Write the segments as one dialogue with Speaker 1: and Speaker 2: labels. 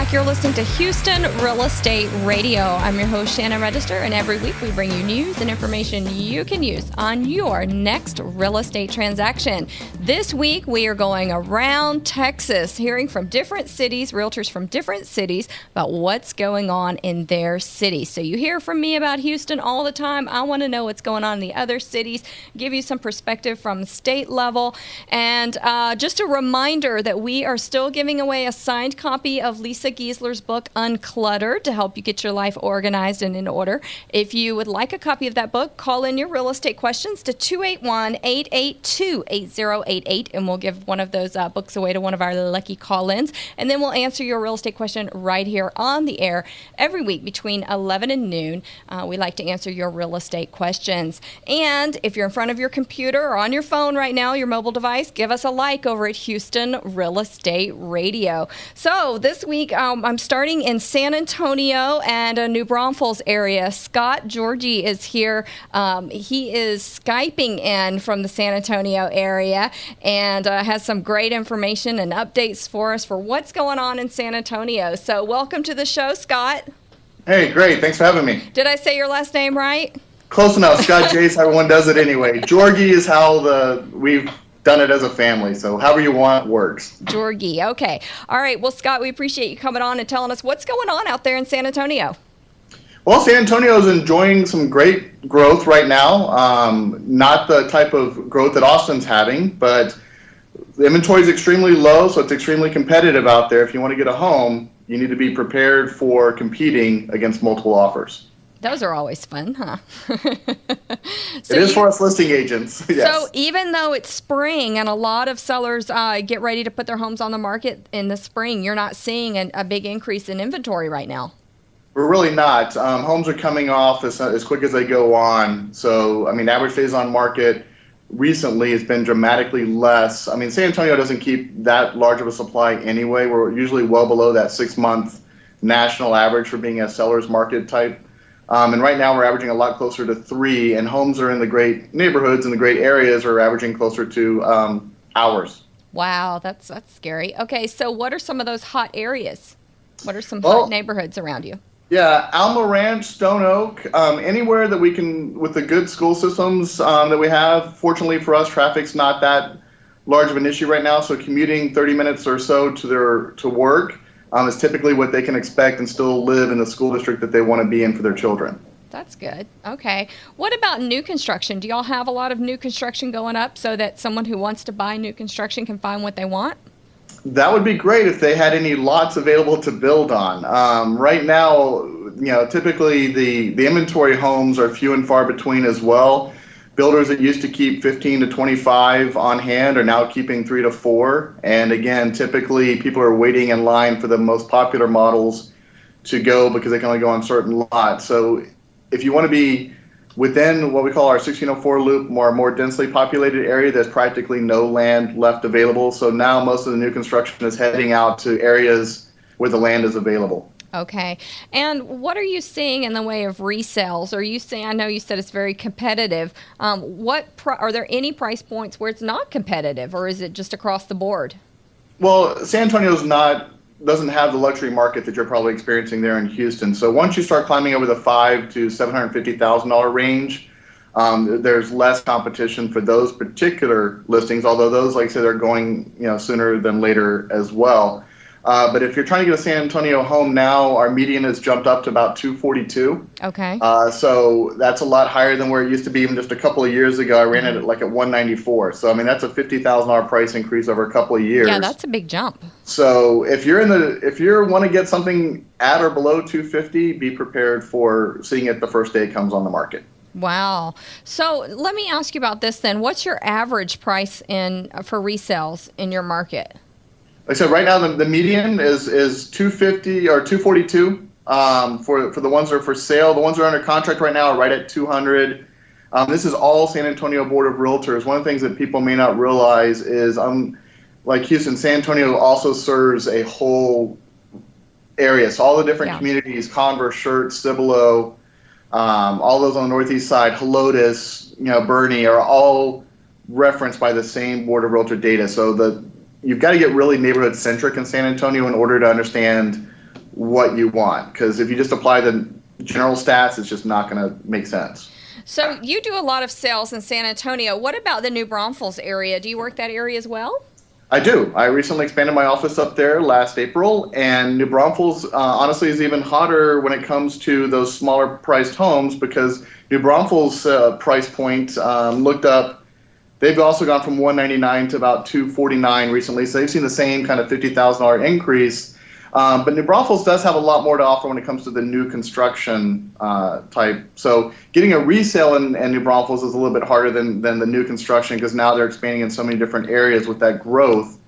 Speaker 1: back. You're listening to Houston Real Estate Radio. I'm your host, Shannon Register, and every week we bring you news and information you can use on your next real estate transaction. This week we are going around Texas, hearing from different cities, realtors from different cities, about what's going on in their city. So you hear from me about Houston all the time. I want to know what's going on in the other cities, give you some perspective from the state level. And just a reminder that we are still giving away a signed copy of Lisa Giesler's book, Uncluttered, to help you get your life organized and in order. If you would like a copy of that book, call in your real estate questions to 281-882-8088, and we'll give one of those books away to one of our lucky call-ins. And then we'll answer your real estate question right here on the air every week between 11 and noon. We like to answer your real estate questions. And if you're in front of your computer or on your phone right now, your mobile device, give us a like over at Houston Real Estate Radio. So this week, I'm starting in San Antonio and New Braunfels area. Scott Jauregui is here. He is Skyping in from the San Antonio area and has some great information and updates for us for what's going on in San Antonio. So welcome to the show, Scott.
Speaker 2: Hey, great. Thanks for having me.
Speaker 1: Did I say your last name right?
Speaker 2: Close enough. Scott Jace, everyone does it anyway. Jauregui is how we've done it as a family, so however you want works.
Speaker 1: Jauregui, okay. All right, well, Scott, we appreciate you coming on and telling us what's going on out there in San Antonio.
Speaker 2: Well, San Antonio is enjoying some great growth right now. Not the type of growth that Austin's having, but the inventory is extremely low, so it's extremely competitive out there. If you want to get a home, you need to be prepared for competing against multiple offers.
Speaker 1: Those are always fun, huh?
Speaker 2: So it is for us listing agents, yes.
Speaker 1: So even though it's spring and a lot of sellers get ready to put their homes on the market in the spring, you're not seeing a big increase in inventory right now.
Speaker 2: We're really not. Homes are coming off as quick as they go on. So, I mean, average days on market recently has been dramatically less. I mean, San Antonio doesn't keep that large of a supply anyway. We're usually well below that 6-month national average for being a seller's market type. And right now we're averaging a lot closer to 3, and homes are in the great neighborhoods and the great areas are averaging closer to hours.
Speaker 1: Wow, that's scary. Okay, so what are some of those hot areas? What are some hot neighborhoods around you?
Speaker 2: Yeah, Alma Ranch, Stone Oak, anywhere that we can, with the good school systems that we have. Fortunately for us, traffic's not that large of an issue right now, so commuting 30 minutes or so to work is typically what they can expect and still live in the school district that they want to be in for their children.
Speaker 1: That's good. Okay. What about new construction? Do y'all have a lot of new construction going up so that someone who wants to buy new construction can find what they want?
Speaker 2: That would be great if they had any lots available to build on. Right now, typically the inventory homes are few and far between as well. Builders that used to keep 15 to 25 on hand are now keeping 3 to 4. And again, typically people are waiting in line for the most popular models to go because they can only go on certain lots. So if you want to be within what we call our 1604 loop, more densely populated area, there's practically no land left available. So now most of the new construction is heading out to areas where the land is available.
Speaker 1: Okay. And what are you seeing in the way of resales? Are you seeing, I know you said it's very competitive. Are there any price points where it's not competitive, or is it just across the board?
Speaker 2: Well, San Antonio's doesn't have the luxury market that you're probably experiencing there in Houston. So once you start climbing over the $500,000 to $750,000 range, there's less competition for those particular listings, although those, like I said, are going sooner than later as well. But if you're trying to get a San Antonio home now, our median has jumped up to about $242,000.
Speaker 1: Okay.
Speaker 2: So that's a lot higher than where it used to be even just a couple of years ago. I ran it at $194,000. So I mean that's a $50,000 price increase over a couple of years.
Speaker 1: Yeah, that's a big jump.
Speaker 2: So if you want to get something at or below $250,000, be prepared for seeing it the first day it comes on the market.
Speaker 1: Wow. So let me ask you about this then. What's your average price for resales in your market?
Speaker 2: Like I said, right now the median is $250,000 or $242,000 for the ones that are for sale. The ones that are under contract right now are right at $200,000. This is all San Antonio Board of Realtors. One of the things that people may not realize is, like Houston, San Antonio also serves a whole area. So all the different communities, Converse, Shirt, Cibolo, all those on the northeast side, Helotes, Bernie, are all referenced by the same Board of Realtor data. So you've got to get really neighborhood centric in San Antonio in order to understand what you want. Because if you just apply the general stats, it's just not going to make sense.
Speaker 1: So you do a lot of sales in San Antonio. What about the New Braunfels area? Do you work that area as well?
Speaker 2: I do. I recently expanded my office up there last April, and New Braunfels honestly is even hotter when it comes to those smaller priced homes because New Braunfels price point looked up. They've also gone from 199 to about 249 recently, so they've seen the same kind of $50,000 increase. But New Braunfels does have a lot more to offer when it comes to the new construction type. So getting a resale in New Braunfels is a little bit harder than the new construction because now they're expanding in so many different areas with that growth.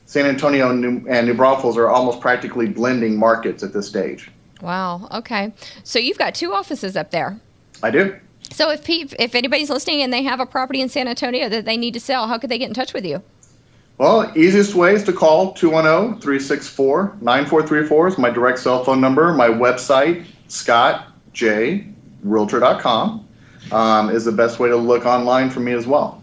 Speaker 2: San Antonio and New Braunfels are almost practically blending markets at this stage.
Speaker 1: Wow. Okay. So you've got 2 offices up there.
Speaker 2: I do.
Speaker 1: So if anybody's listening and they have a property in San Antonio that they need to sell, how could they get in touch with you?
Speaker 2: Well, easiest way is to call 210-364-9434 is my direct cell phone number. My website, scottjrealtor.com, is the best way to look online for me as well.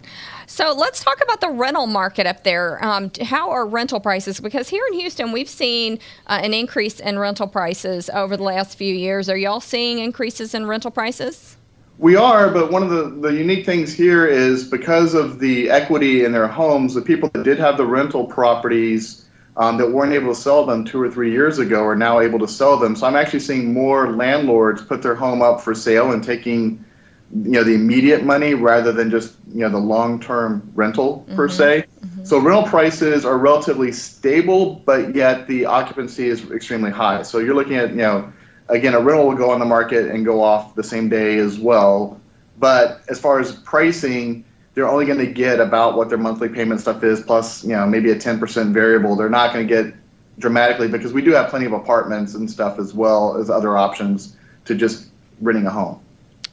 Speaker 1: So let's talk about the rental market up there. How are rental prices? Because here in Houston, we've seen an increase in rental prices over the last few years. Are y'all seeing increases in rental prices?
Speaker 2: We are, but one of the unique things here is because of the equity in their homes, the people that did have the rental properties that weren't able to sell them 2 or 3 years ago are now able to sell them. So I'm actually seeing more landlords put their home up for sale and taking the immediate money rather than just the long-term rental per se. So rental prices are relatively stable, but yet the occupancy is extremely high. So you're looking at again, a rental will go on the market and go off the same day as well. But as far as pricing, they're only going to get about what their monthly payment stuff is, plus maybe a 10% variable. They're not going to get dramatically because we do have plenty of apartments and stuff as well as other options to just renting a home.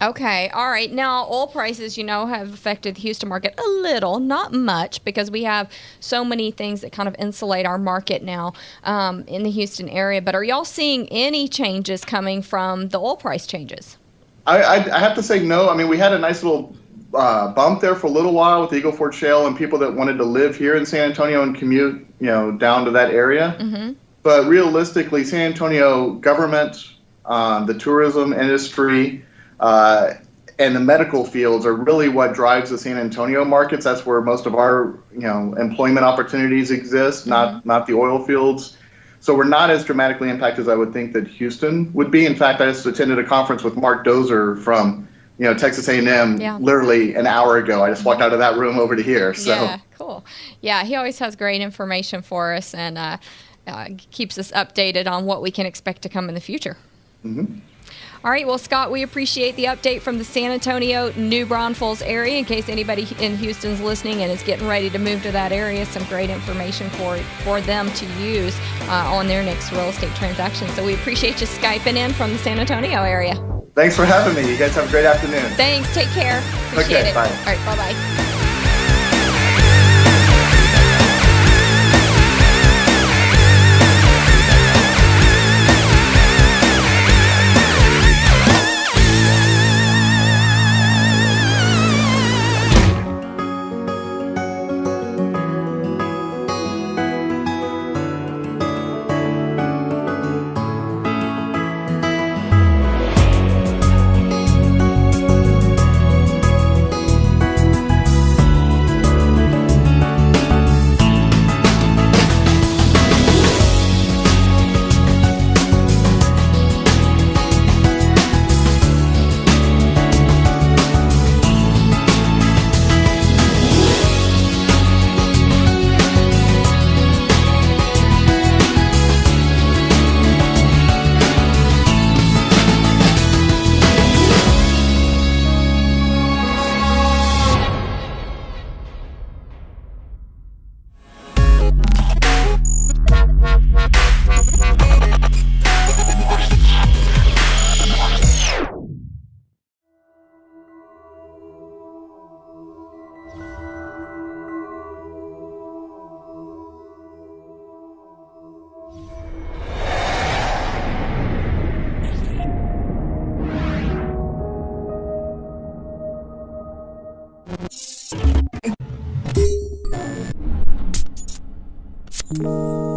Speaker 1: Okay. All right. Now, oil prices, have affected the Houston market a little, not much, because we have so many things that kind of insulate our market now in the Houston area. But are y'all seeing any changes coming from the oil price changes?
Speaker 2: I have to say no. I mean, we had a nice little bump there for a little while with the Eagle Ford Shale and people that wanted to live here in San Antonio and commute, down to that area. Mm-hmm. But realistically, San Antonio government, the tourism industry, and the medical fields are really what drives the San Antonio markets. That's where most of our, employment opportunities exist, not the oil fields. So we're not as dramatically impacted as I would think that Houston would be. In fact, I just attended a conference with Mark Dozer from, Texas A&M literally an hour ago. I just walked out of that room over to here. So.
Speaker 1: Yeah, cool. Yeah, he always has great information for us and keeps us updated on what we can expect to come in the future. Mm-hmm. All right, well, Scott, we appreciate the update from the San Antonio, New Braunfels area. In case anybody in Houston's listening and is getting ready to move to that area, some great information for them to use on their next real estate transaction. So we appreciate you Skyping in from the San Antonio area.
Speaker 2: Thanks for having me. You guys have a great afternoon.
Speaker 1: Thanks. Take care. Appreciate it.
Speaker 2: Bye.
Speaker 1: All right, bye-bye.
Speaker 3: you